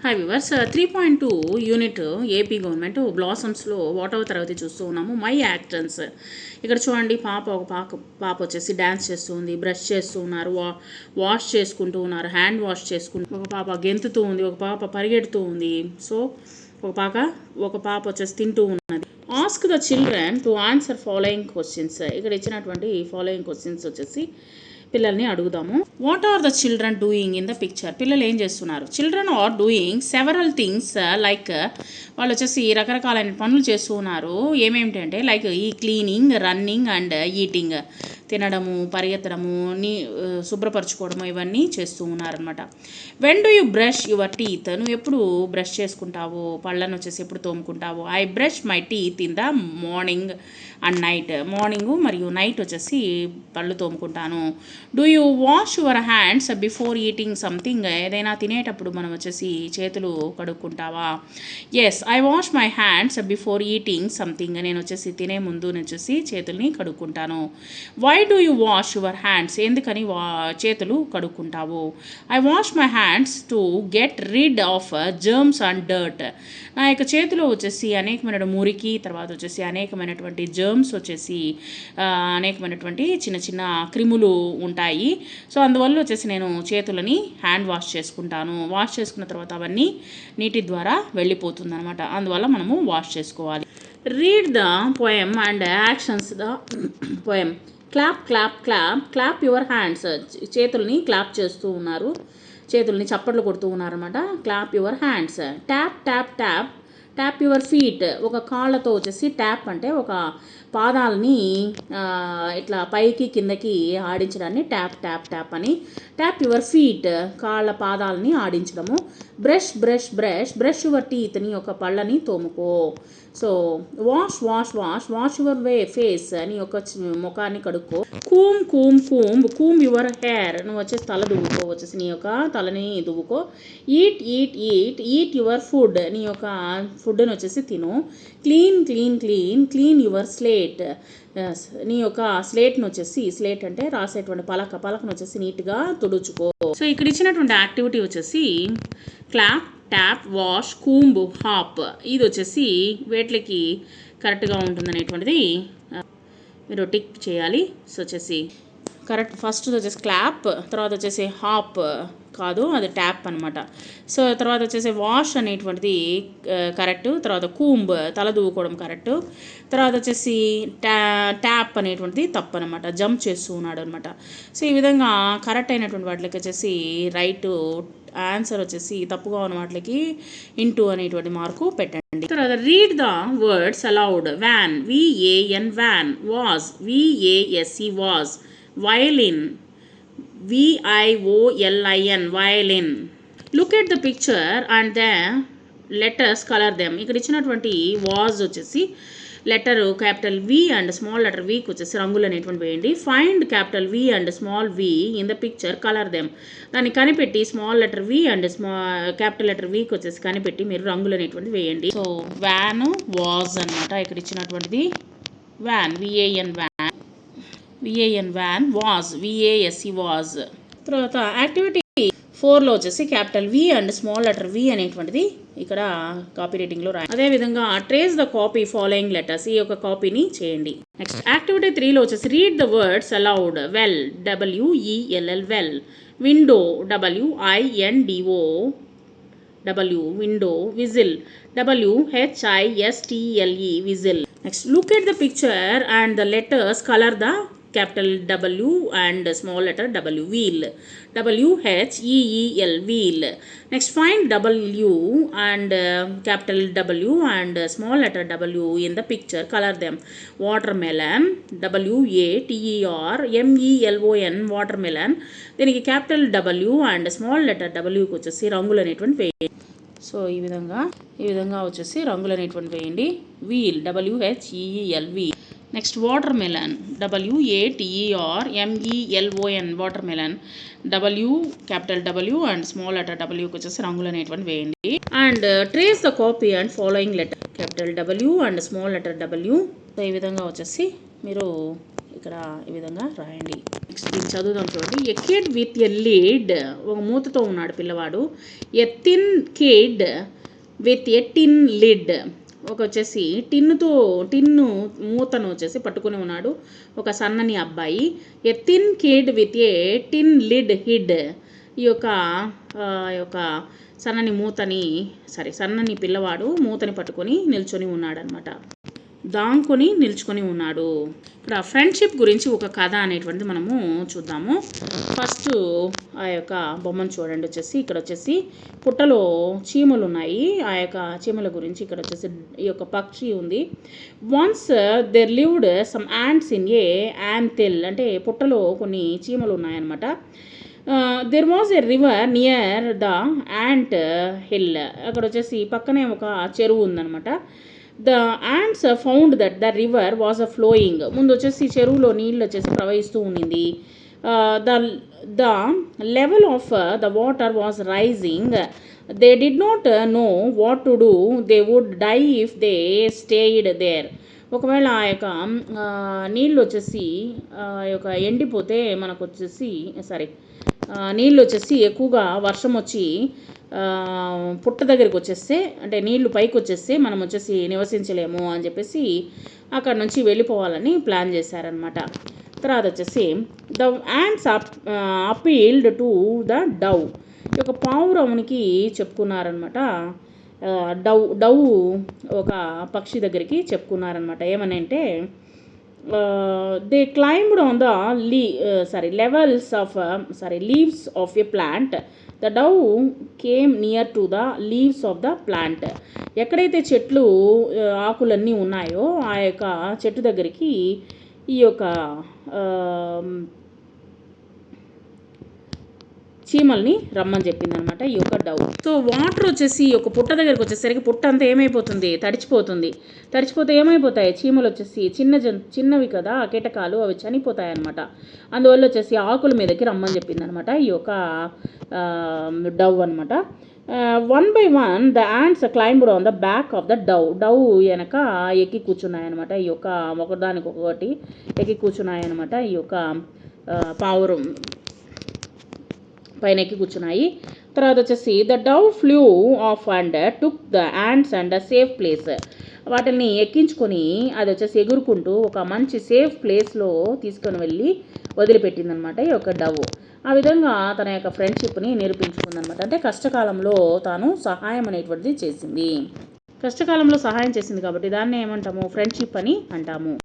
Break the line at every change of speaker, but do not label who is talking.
Hi viewers 3.2 unit AP government బ్లాసమ్స్లో వాటవ తరగతి చూస్తూ ఉన్నాము. మై యాక్టన్స్ ఇక్కడ చూడండి, పాప వచ్చేసి డ్యాన్స్ చేస్తూ ఉంది, బ్రష్ చేస్తూ ఉన్నారు, వాష్ చేసుకుంటూ ఉన్నారు, హ్యాండ్ వాష్ చేసుకుంటూ, ఒక పాప గెంతుతూ ఉంది, ఒక పాప పరిగెడుతూ ఉంది. సో ఒక పాప వచ్చేసి తింటూ ఉన్నది. Ask the children to answer following questions. ఇక్కడ ఇచ్చినటువంటి ఫాలోయింగ్ క్వశ్చన్స్ వచ్చేసి పిల్లల్ని అడుగుదాము. What are the children doing in the picture? పిల్లలు ఏం చేస్తున్నారు? Children are doing several things like, వాళ్ళు వచ్చేసి రకరకాలైన పనులు చేస్తూ ఉన్నారు. ఏమేమిటంటే లైక్ ఈ క్లీనింగ్, రన్నింగ్ అండ్ ఈటింగ్, తినడము, పరిగెత్తడము, శుభ్రపరచుకోవడము, ఇవన్నీ చేస్తూ ఉన్నారనమాట. When do you brush your teeth? నువ్వు ఎప్పుడు బ్రష్ చేసుకుంటావు, పళ్ళను వచ్చేసి ఎప్పుడు తోముకుంటావు? I brush my teeth in the morning and night. Morning మరియు నైట్ వచ్చేసి పళ్ళు తోముకుంటాను. Do you wash your hands before eating something? ఏదైనా తినేటప్పుడు మనం వచ్చేసి చేతులు కడుక్కుంటావా? Yes, I wash my hands before eating something. నేను వచ్చేసి తినే ముందు నేను వచ్చేసి చేతుల్ని కడుక్కుంటాను. Why do you wash your hands? ఎందుకని చేతులు కడుక్కుంటావు? I wash my hands to get rid of germs and dirt. నా యొక్క చేతిలో వచ్చేసి అనేకమైన మురికి, తర్వాత వచ్చేసి అనేకమైనటువంటి జర్మ్స్ వచ్చేసి అనేకమైనటువంటి చిన్న చిన్న క్రిములు ఉంటాయి. సో అందువల్ల వచ్చేసి నేను చేతులని హ్యాండ్ వాష్ చేసుకుంటాను. వాష్ చేసుకున్న తర్వాత అవన్నీ నీటి ద్వారా వెళ్ళిపోతుంది అనమాట. అందువల్ల మనము వాష్ చేసుకోవాలి. Read the poem and actions the poem. Clap clap clap clap your hands. చేతుల్ని క్లాప్ చేస్తూ ఉన్నారు, చేతుల్ని చప్పట్లు కొడుతూ ఉన్నారన్నమాట. Clap your hands. Tap tap tap tap your feet. ఒక కాళ్ళతో వచ్చేసి ట్యాప్ అంటే ఒక పాదాలని ఇట్లా పైకి కిందకి ఆడించడాన్ని ట్యాప్ ట్యాప్ ట్యాప్ అని. ట్యాప్ యువర్ ఫీట్, కాళ్ళ పాదాలని ఆడించడము. Brush brush brush brush your టీత్ని, ఒక పళ్ళని తోముకో. So wash wash wash wash your face అని, ఒక ముఖాన్ని కడుక్కో. Comb comb comb comb your hair. నువ్వు వచ్చేసి తల దువ్వుకో, వచ్చేసి నీ యొక్క తలని దువ్వుకో. Eat eat eat eat your food. నీ యొక్క ఫుడ్ని వచ్చేసి తిను. Clean clean clean clean your slate. నీ యొక్క స్లేట్ని వచ్చేసి, స్లేట్ అంటే రాసేటువంటి పలకను వచ్చేసి నీట్గా తుడుచుకో. సో ఇక్కడ ఇచ్చినటువంటి యాక్టివిటీ వచ్చేసి clap, tap, wash, comb, hop. ఇది వచ్చేసి వేట్లకి కరెక్ట్గా ఉంటుంది అనేటువంటిది మీరు టిక్ చేయాలి. సో వచ్చేసి కరెక్ట్, ఫస్ట్ వచ్చేసి క్లాప్, తర్వాత వచ్చేసి హాప్ కాదు, అది ట్యాప్ అనమాట. సో తర్వాత వచ్చేసి వాష్ అనేటువంటిది కరెక్ట్, తర్వాత కూంబ్ తల దువ్వుకోవడం కరెక్ట్, తర్వాత వచ్చేసి ట్యాప్ అనేటువంటిది తప్పు అనమాట, జంప్ చేస్తూ ఉన్నాడు అనమాట. సో ఈ విధంగా కరెక్ట్ అయినటువంటి వాటికి వచ్చేసి రైట్ ఆన్సర్ వచ్చేసి, తప్పుగా ఉన్న వాటికి ఇంటూ అనేటువంటి మార్కు పెట్టండి. తర్వాత read the words aloud. Van, VAN van. Vase, VASE vase. Violin, VIOLIN violin. Look at the picture and the letters colour them. ఇక్కడ ఇచ్చినటువంటి వాజ్ వచ్చేసి letter capital V and small letter Vకి వచ్చేసి రంగులు అనేటువంటి వేయండి. Find capital V and small V in the picture, colour them. దాన్ని కనిపెట్టి small letter V and capital letter Vకి వచ్చేసి కనిపెట్టి మీరు రంగులు అనేటువంటి వేయండి. సో వ్యాన్, వాజ్ అనమాట. ఇక్కడ ఇచ్చినటువంటిది van, VAN van, VAN van. Vase, VASE vase. తర్వాత యాక్టివిటీ 4లో వచ్చేసి capital V and small letter V అనేటువంటిది ఇక్కడ కాపీ రైటింగ్లో రాయండి. అదేవిధంగా trace the copy following letters, ఈ యొక్క కాపీని చేయండి. నెక్స్ట్ యాక్టివిటీ 3లో వచ్చేసి read the words aloud. Well, WELL well. Window, WINDO W window. Whistle, WHISTLE whistle. Next look at the picture and the letters colour the capital W and small letter W. wheel, WHEEL wheel. Next find W and capital W and small letter W in the picture, color them. Watermelon, WATERMELON watermelon. దీనికి capital W and small letter W కి వచ్చేసి రంగులు అనేటువంటి వేయండి. So ఈ విధంగా వచ్చేసి రంగులు అనేటువంటి వేయండి. Wheel, WHEEL wheel. Next watermelon, WATERMELON watermelon. Capital W and small letter Wకి వచ్చేసి రంగులు అనేటువంటి వేయండి. And trace the copy and following letter, capital W and small letter W. So ఈ విధంగా వచ్చేసి మీరు ఇక్కడ ఈ విధంగా రాయండి. నెక్స్ట్ దీన్ని చదువుదాం చూడండి. A kid with a lid, ఒక మూతతో ఉన్నాడు పిల్లవాడు. A thin kid with a tin lid, ఒక వచ్చేసి టిన్ను మూతను వచ్చేసి పట్టుకుని ఉన్నాడు ఒక సన్నని అబ్బాయి. A thin kid with a tin lid hid, ఈ యొక్క సన్నని పిల్లవాడు మూతని పట్టుకొని నిల్చొని ఉన్నాడనమాట, దాంకొని నిల్చుకొని ఉన్నాడు. ఇక్కడ ఫ్రెండ్షిప్ గురించి ఒక కథ అనేటువంటిది మనము చూద్దాము. ఫస్ట్ ఆ యొక్క బొమ్మను చూడండి. ఇక్కడ వచ్చేసి పుట్టలో చీమలు ఉన్నాయి. ఆ యొక్క చీమల గురించి ఇక్కడ వచ్చేసి ఈ యొక్క పక్షి ఉంది. Once there lived some ants in a anthill, అంటే పుట్టలో కొన్ని చీమలు ఉన్నాయన్నమాట. There was a river near the ant hill, అక్కడ వచ్చేసి పక్కనే ఒక చెరువు ఉందన్నమాట. The ants found that the river was flowing, ముందు వచ్చేసి చెరువులో నీళ్ళు వచ్చేసి ప్రవహిస్తూ ఉండింది. The level of the water was rising. They did not know what to do, they would die if they stayed there. ఒకవేళ ఆ యొక్క నీళ్ళు వచ్చేసి ఎండిపోతే మనకు వచ్చేసి నీళ్ళు వచ్చేసి ఎక్కువగా వర్షం వచ్చి పుట్ట దగ్గరికి వచ్చేస్తే, అంటే నీళ్లు పైకి వచ్చేస్తే మనం వచ్చేసి నివసించలేము అని చెప్పేసి అక్కడ నుంచి వెళ్ళిపోవాలని ప్లాన్ చేశారనమాట. తర్వాత వచ్చేసి the ants appealed to the Dove, ఈ యొక్క పావురమునికి చెప్పుకున్నారనమాట. డవ్ ఒక పక్షి దగ్గరికి చెప్పుకున్నారనమాట. ఏమని అంటే they climbed on the leaves of a plant. The dove came near to the leaves of the plant. ఎక్కడైతే చెట్లు ఆకులన్నీ ఉన్నాయో ఆ యొక్క చెట్టు దగ్గరికి ఈ యొక్క చీమల్ని రమ్మని చెప్పింది అనమాట ఈ యొక్క డవ్. సో వాటర్ వచ్చేసి ఒక పుట్ట దగ్గరికి వచ్చేసరికి పుట్ట అంతా ఏమైపోతుంది, తడిచిపోతే ఏమైపోతాయి చీమలు వచ్చేసి చిన్నవి కదా కీటకాలు, అవి చనిపోతాయి అనమాట. అందువల్ల వచ్చేసి ఆకుల మీదకి రమ్మని చెప్పింది అనమాట ఈ యొక్క డవ్ అనమాట. One by one the ants climbed on the back of the Dove వెనక ఎక్కి కూర్చున్నాయన్నమాట. ఈ యొక్క ఒకదానికొకటి ఎక్కి కూర్చున్నాయన్నమాట. ఈ యొక్క పావురం పైన ఎక్కి కూర్చున్నాయి. తర్వాత వచ్చేసి the Dove flu of and took the ants and safe place, వాటిని ఎక్కించుకొని అది వచ్చేసి ఎగురుకుంటూ ఒక మంచి సేఫ్ ప్లేస్లో తీసుకొని వెళ్ళి వదిలిపెట్టిందనమాట ఈ యొక్క డవ్. ఆ విధంగా తన యొక్క ఫ్రెండ్షిప్ని నిరూపించుకుందనమాట. అంటే కష్టకాలంలో తాను సహాయం అనేటువంటిది చేసింది. కష్టకాలంలో సహాయం చేసింది కాబట్టి దాన్ని ఏమంటాము, ఫ్రెండ్షిప్ అని అంటాము.